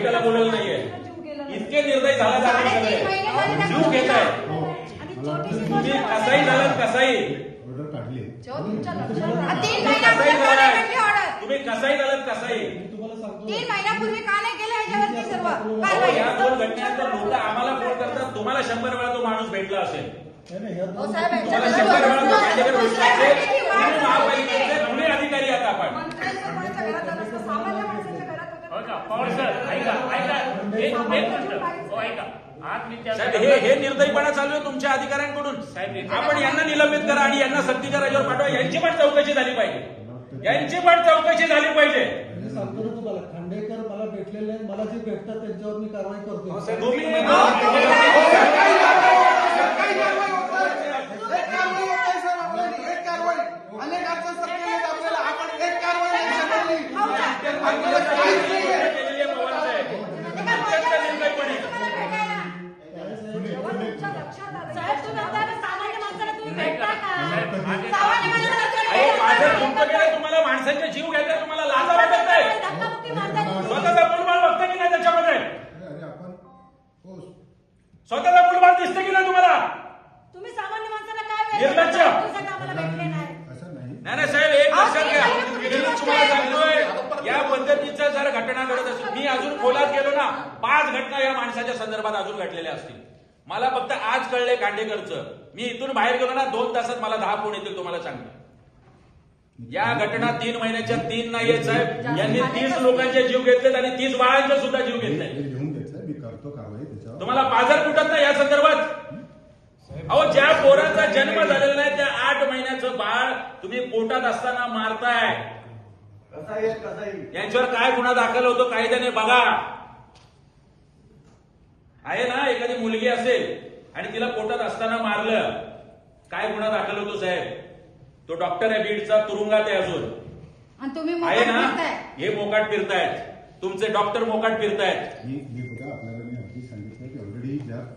त्याला बोलायला नाहीये. इतके निर्दयी झाला जीव घेत आहे तुम्ही. कसाही झालं कसाही तुम्ही कसाही झालं कसाही 3 महिन्यापूर्वी का नाही केलं ह्याच्यावरती सर्व या 2 घटनेनंतर लोक आम्हाला फोन करतात. तुम्हाला 100 वेळा तो माणूस भेटला असेल. तुम्हाला 100 वेळा तो भांडेकर भेटला असेल. तुम्ही महापालिकेचे पुणे अधिकारी आहात आपण. हे निर्दयीपणा चालू आहे तुमच्या अधिकाऱ्यांकडून. आपण यांना निलंबित करा आणि यांना सक्तीच्या रजेवर पाठवा. यांची पण चौकशी झाली पाहिजे. यांची पण चौकशी झाली पाहिजे. सांगतो ना तुम्हाला, खांडेकर मला भेटलेले आहेत, मला जे भेटतात त्यांच्यावर मी कारवाई करतो. तुम्हाला माणसांचे जीव घ्यायचा, तुम्हाला लाज वाटत नाही. स्वतःचा मुलबाळ बघता की नाही त्याच्यामध्ये? स्वतःचा मुलबाळ दिसतं की नाही तुम्हाला? तुम्ही सामान्य माणसाला काय निर्लज्ज. नाही साहेब, एक लक्षात घ्या. तुम्हाला सांगतोय या पद्धतीच्या जर घटना घडत असेल, मी अजून खोलात गेलो ना 5 घटना या माणसाच्या संदर्भात अजून घडलेल्या असतील. मला फक्त आज कळलंय खांडेकरचं. मी इथून बाहेर गेलो ना 2 तासात मला 10 फोन येतील. तुम्हाला सांगतो या घटना 3 महिन्याच्या 3 नाहीयेत साहेब. यांनी 30 लोकांचे जीव घेतलेत आणि 30 बाळांचे सुद्धा जीव घेतले. मी करतो कारवाई त्याच्यावर. तुम्हाला पाझर फुटत नाही या संदर्भात? अहो, ज्या पोराचा जन्म झालेला नाही त्या 8 महिन्याचं बाळ तुम्ही पोटात असताना मारताय. यांच्यावर काय गुन्हा दाखल होतो कायद्याने बघा. आहे ना, एखादी मुलगी असेल आणि तिला पोटात असताना मारलं, काय गुन्हा दाखल होतो साहेब? तो डॉक्टर आहे बीडचा, तुरुंगात आहे अजून. आणि तुम्ही आहे ना, हे मोकाट फिरतायत. तुमचे डॉक्टर मोकाट फिरतायत.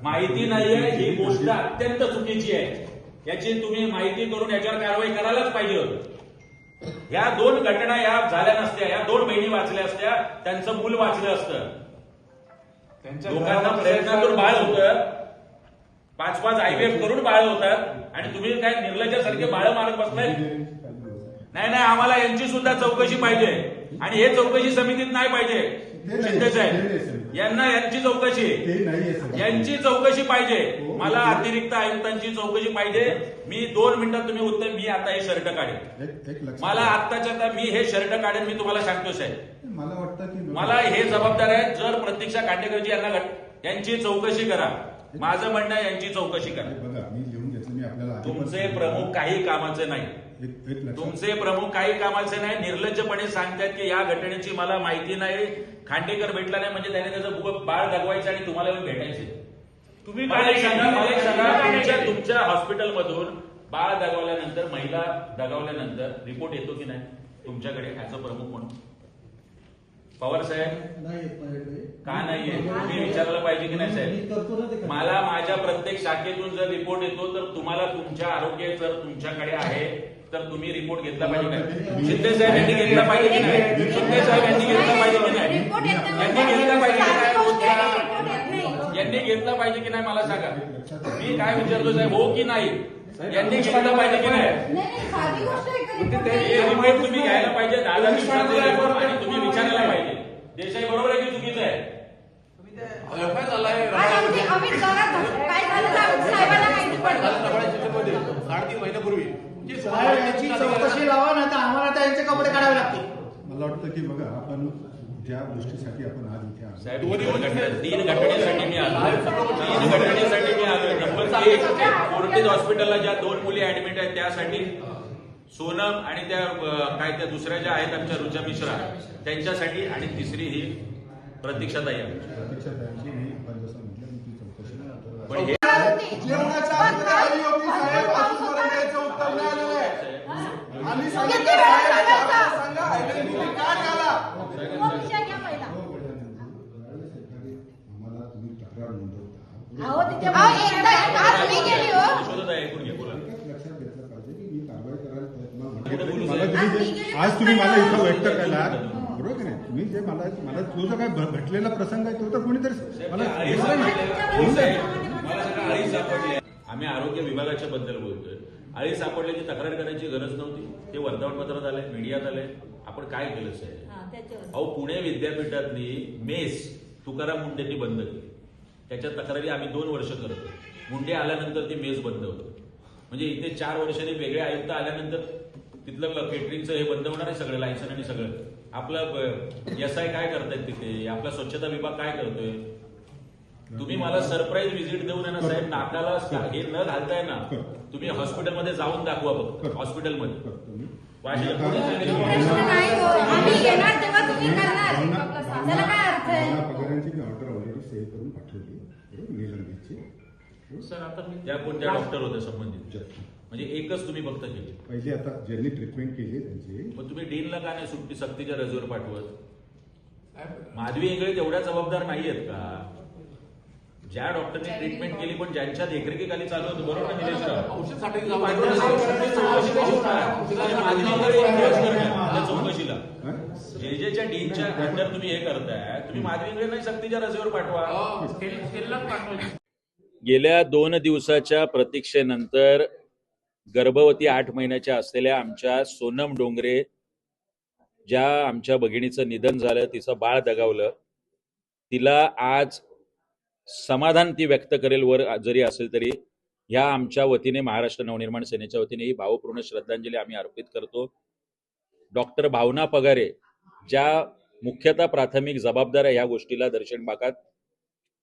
माहिती नाहीये ही गोष्ट अत्यंत चुकीची आहे. याची तुम्ही माहिती करून याच्यावर कारवाई करायलाच पाहिजे होती. या 2 घटना या झाल्या नसत्या, या 2 बहिणी वाचल्या असत्या, त्यांचं मूल वाचलं असतं. लोकांना प्रयत्नातून बाळ होतं, 5-5 IVF करून बाळ होतात आणि तुम्ही काय निर्लज्जासारखे बाळ मारत बसलाय. नाही, आम्हाला यांची सुद्धा चौकशी पाहिजे आणि हे चौकशी समितीत नाही पाहिजे. शिंदे साहेब यांना यांची चौकशी पाहिजे. मला अतिरिक्त आयुक्तांची चौकशी पाहिजे. मी 2 मिनिटात तुम्ही उत्तर. मी आता हे शर्ट काढेन. मला आत्ताच्या मी हे शर्ट काढेन. मी तुम्हाला सांगतो साहेब, मला वाटतं की मला हे जबाबदार आहे. जर प्रतीक्षा खांडेकरजी यांची चौकशी करा. माझं म्हणणं आहे यांची चौकशी करा. बघा, मी लिहून घेतलं. मी आपल्याला तुमचे प्रमुख काही कामाचे नाही. तुमचे प्रमुख काही कामाचे नाही. निर्लज्जपणे सांगतात की या घटनेची मला माहिती नाही. खांडेकर भेटला नाही म्हणजे त्याने त्याचं बाळ दगवायचं आणि तुम्हाला येऊन भेटायचे. तुम्ही मला एक सांगा, तुमच्या हॉस्पिटलमधून बाळ दगावल्यानंतर, महिला दगावल्यानंतर रिपोर्ट येतो की नाही तुमच्याकडे ऍज अ प्रमुख म्हणून? पवार साहेब का नाहीये? तुम्ही विचारलं पाहिजे की नाही साहेब? मला माझ्या प्रत्येक शाखेतून जर रिपोर्ट येतो तर तुम्हाला तुमच्या आरोग्य जर तुमच्याकडे आहे तर तुम्ही रिपोर्ट घेतला पाहिजे काय? शिंदे साहेब यांनी घेतला पाहिजे की नाही? शिंदे साहेब यांनी घेतला पाहिजे की नाही? यांनी घेतला पाहिजे की नाही? यांनी घेतला पाहिजे की नाही मला सांगा. मी काय विचारतो साहेब, हो की नाही? यांनी घेतला पाहिजे की नाही? हे रिपोर्ट तुम्ही घ्यायला पाहिजे. 10 दिवसांचे रिपोर्ट आणि तुम्ही विचारायला पाहिजे. देसाई बरोबर आहे की चुकीचं आहे? महिन्यापूर्वी चौकशी लावा ना, तर आम्हाला त्यांचे कपडे काढावे लागतील. मला वाटतं की बघा, आपण ज्या गोष्टीसाठी आपण आज इथे आलो साहेब, 3 घटनेसाठी मी आलोय. नंबर 1, फोर्टिस हॉस्पिटलला ज्या 2 मुली ऍडमिट आहेत त्यासाठी, सोनम आणि त्या काय त्या दुसऱ्या ज्या आहेत आमच्या रुचा मिश्रा त्यांच्यासाठी, आणि तिसरी ही प्रतीक्षाताई आहे. प्रतीक्षाताईंची मी आपण जसं म्हटलं मी ती चौकशी पण हे आज तुम्ही मला इथं व्यक्त केला. बरोबर की नाही? तुम्ही जे मला मला तो जो काय घटलेला प्रसंग आहे तो तर कोणीतरी मला आळी सापडले. मला सगळं आळी सापडले. आम्ही आरोग्य विभागाच्या बद्दल बोलतोय. आळी सापडल्याची तक्रार करायची गरज नव्हती. ते वर्तमानपत्रात आलंय, मीडियात आलंय. आपण काय केलं साहेब? अहो, पुणे विद्यापीठातली मेस तुकाराम मुंडेंनी बंद केली. त्याच्या तक्रारी आम्ही 2 वर्ष करतो. मुंडे आल्यानंतर ती मेस बंद होती. म्हणजे इथे 4 वर्षांनी वेगळे आयुक्त आल्यानंतर तिथलं केटरिंगचं हे बंद होणार आहे सगळं, लायसन आणि सगळं. आपलं SI काय करतायत तिथे? आपला स्वच्छता विभाग काय करतोय? तुम्ही मला सरप्राईज व्हिजिट देऊन आहे ना साहेब, नाकाला हे न घालताय ना. तुम्ही हॉस्पिटलमध्ये जाऊन दाखवा बघ. हॉस्पिटलमध्ये वाशिम पुणे सांगितलं. प्रश्न नाही हो. आम्ही येणार तेव्हा तुम्ही करणार. त्याला काय अर्थ आहे? पगारांची मी ऑर्डर ऑलरेडी सेव्ह करून पाठवली, बरोबर, निलंबीची. सर आता त्या कोणत्या डॉक्टर होते संबंधित? म्हणजे एकच तुम्ही फक्त केली. पहिले आता ज्यांनी ट्रीटमेंट केली त्यांची. पण तुम्ही डीनला का नाही सुट्टी सक्तीच्या रजेवर पाठवत? माधवी इंगळे तेवढ्या जबाबदार नाहीयेत का? ज्या डॉक्टरने ट्रीटमेंट केली पण ज्यांच्या देखरेखीखाली चालू होतं, बरोबर ना निलेशराव? चौकशीला जेजेच्या डीनच्या अंडर तुम्ही हे करताय, तुम्ही माधवी इंगळे नाही सक्तीच्या रजेवर पाठवा. गेल्या 2 दिवसाच्या प्रतीक्षेनंतर गर्भवती 8 महिन्याच्या असलेल्या आमच्या सोनम डोंगरे, ज्या आमच्या भगिनीचं निधन झालं, तिचं बाळ दगावलं, तिला आज समाधान ती व्यक्त करेल वर जरी असेल तरी ह्या आमच्या वतीने, महाराष्ट्र नवनिर्माण सेनेच्या वतीने ही भावपूर्ण श्रद्धांजली आम्ही अर्पित करतो. डॉक्टर भावना पगारे, ज्या मुख्यतः प्राथमिक जबाबदार आहे ह्या गोष्टीला दर्शन भागात,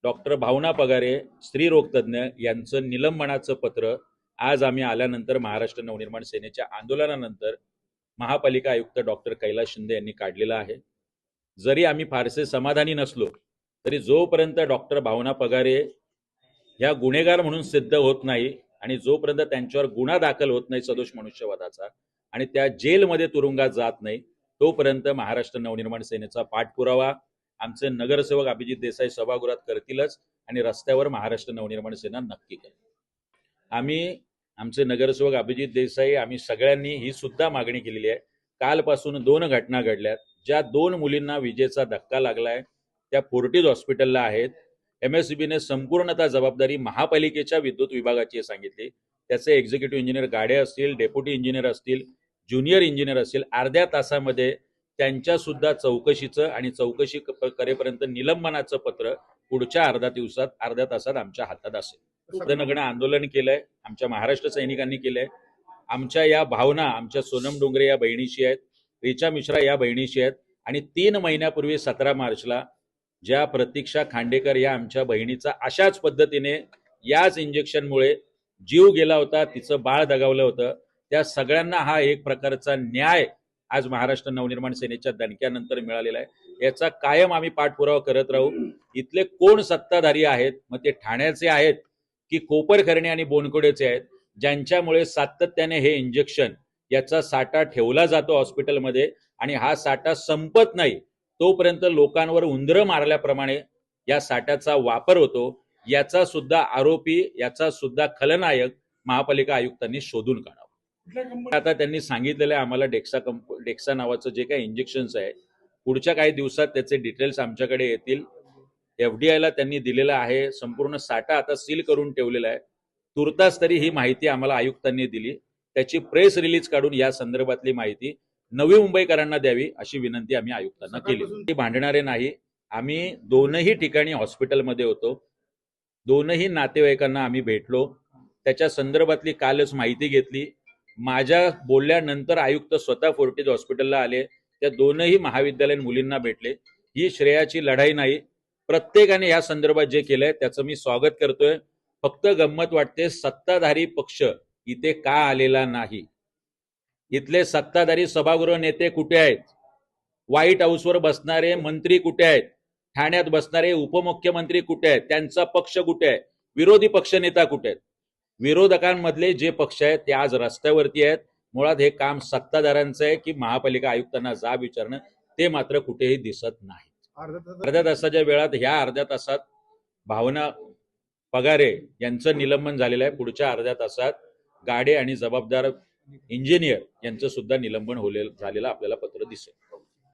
डॉक्टर भावना पगारे, स्त्रीरोगतज्ञ, यांचं निलंबनाचं पत्र आज आम्ही आल्यानंतर, महाराष्ट्र नवनिर्माण सेनेच्या आंदोलनानंतर महापालिका आयुक्त डॉक्टर कैलास शिंदे यांनी काढलेलं आहे. जरी आम्ही फारसे समाधानी नसलो तरी जोपर्यंत डॉक्टर भावना पगारे ह्या गुन्हेगार म्हणून सिद्ध होत नाही आणि जोपर्यंत त्यांच्यावर गुन्हा दाखल होत नाही सदोष मनुष्यवधाचा आणि त्या जेलमध्ये तुरुंगात जात नाही, तोपर्यंत महाराष्ट्र नवनिर्माण सेनेचा पाठपुरावा आमचे नगरसेवक अभिजित देसाई सभागृहात करतीलच आणि रस्त्यावर महाराष्ट्र नवनिर्माण सेना नक्की करेल. आम्ही, आमचे नगरसेवक अभिजित देसाई, आम्ही सगळ्यांनी ही सुद्धा मागणी केलेली आहे. कालपासून 2 घटना घडल्यात. ज्या 2 मुलींना विजेचा धक्का लागलाय त्या फोर्टिज हॉस्पिटलला आहेत. MSCBने संपूर्णतः जबाबदारी महापालिकेच्या विद्युत विभागाची सांगितली. त्याचे एक्झिक्युटिव्ह इंजिनियर गाडे असतील, डेप्युटी इंजिनियर असतील, ज्युनियर इंजिनियर असतील, अर्ध्या तासामध्ये त्यांच्या सुद्धा चौकशीचं आणि चौकशी करेपर्यंत निलंबनाचं पत्र पुढच्या अर्ध्या तासात आमच्या हातात असेल. सदनगण आंदोलन केलंय, आमच्या महाराष्ट्र सैनिकांनी केलंय. आमच्या या भावना आमच्या सोनम डोंगरे या बहिणीशी आहेत, रिचा मिश्रा या बहिणीशी आहेत आणि 3 महिन्यापूर्वी 17 मार्चला ज्या प्रतीक्षा खांडेकर या आमच्या बहिणीचा अशाच पद्धतीने याच इंजेक्शनमुळे जीव गेला होता, तिचं बाळ दगावलं होतं, त्या सगळ्यांना हा एक प्रकारचा न्याय आज महाराष्ट्र नवनिर्माण सेनेच्या दणक्यानंतर मिळालेला आहे. याचा कायम आम्ही पाठपुरावा करत राहू. इथले कोण सत्ताधारी आहेत, मग ते ठाण्याचे आहेत की कोपरखर्णी आणि बोनकोडेचे आहेत, ज्यांच्यामुळे सातत्याने हे इंजेक्शन याचा साठा ठेवला जातो हॉस्पिटलमध्ये आणि हा साठा संपत नाही तोपर्यंत लोकांवर उंदरं मारल्याप्रमाणे या साठ्याचा वापर होतो. याचा सुद्धा आरोपी, याचा सुद्धा खलनायक महापालिका आयुक्तांनी शोधून काढावं. आता त्यांनी सांगितलेलं आहे आम्हाला डेक्सा नावाचं जे काही इंजेक्शन्स आहे, पुढच्या काही दिवसात त्याचे डिटेल्स आमच्याकडे येतील. FDIला त्यांनी दिलेलं आहे. संपूर्ण साठा आता सील करून ठेवलेला आहे. तुर्तास तरी ही माहिती आम्हाला आयुक्तांनी दिली. त्याची प्रेस रिलीज काढून या संदर्भातली माहिती नवी मुंबईकरांना द्यावी अशी विनंती आम्ही आयुक्तांना केली. ती भांडणारे नाही. आम्ही 2ही ठिकाणी हॉस्पिटलमध्ये होतो. 2ही नातेवाईकांना आम्ही भेटलो. त्याच्या संदर्भातली कालच माहिती घेतली. माझ्या बोलल्यानंतर आयुक्त स्वतः फोर्टिज हॉस्पिटलला आले. त्या 2ही महाविद्यालयीन मुलींना भेटले. ही श्रेयाची लढाई नाही. प्रत्येकाने या संदर्भात जे केलंय त्याचं मी स्वागत करतोय. फक्त गंमत वाटते, सत्ताधारी पक्ष इथे का आलेला नाही? इथले सत्ताधारी सभागृह नेते कुठे आहेत? व्हाईट हाऊसवर बसणारे मंत्री कुठे आहेत? ठाण्यात बसणारे उपमुख्यमंत्री कुठे आहेत? त्यांचा पक्ष कुठे आहे? विरोधी पक्षनेता कुठे आहेत? विरोधकांमधले जे पक्ष आहेत ते आज रस्त्यावरती आहेत. मुळात हे काम सत्ताधाऱ्यांचं आहे की महापालिका आयुक्तांना जाब विचारणं, ते मात्र कुठेही दिसत नाही. अर्ध्या तासाच्या वेळात, ह्या अर्ध्या तासात भावना पगारे यांचं निलंबन झालेलं आहे. पुढच्या अर्ध्या तासात गाडे आणि जबाबदार इंजिनियर यांचं सुद्धा निलंबन झालेलं आपल्याला पत्र दिसेल.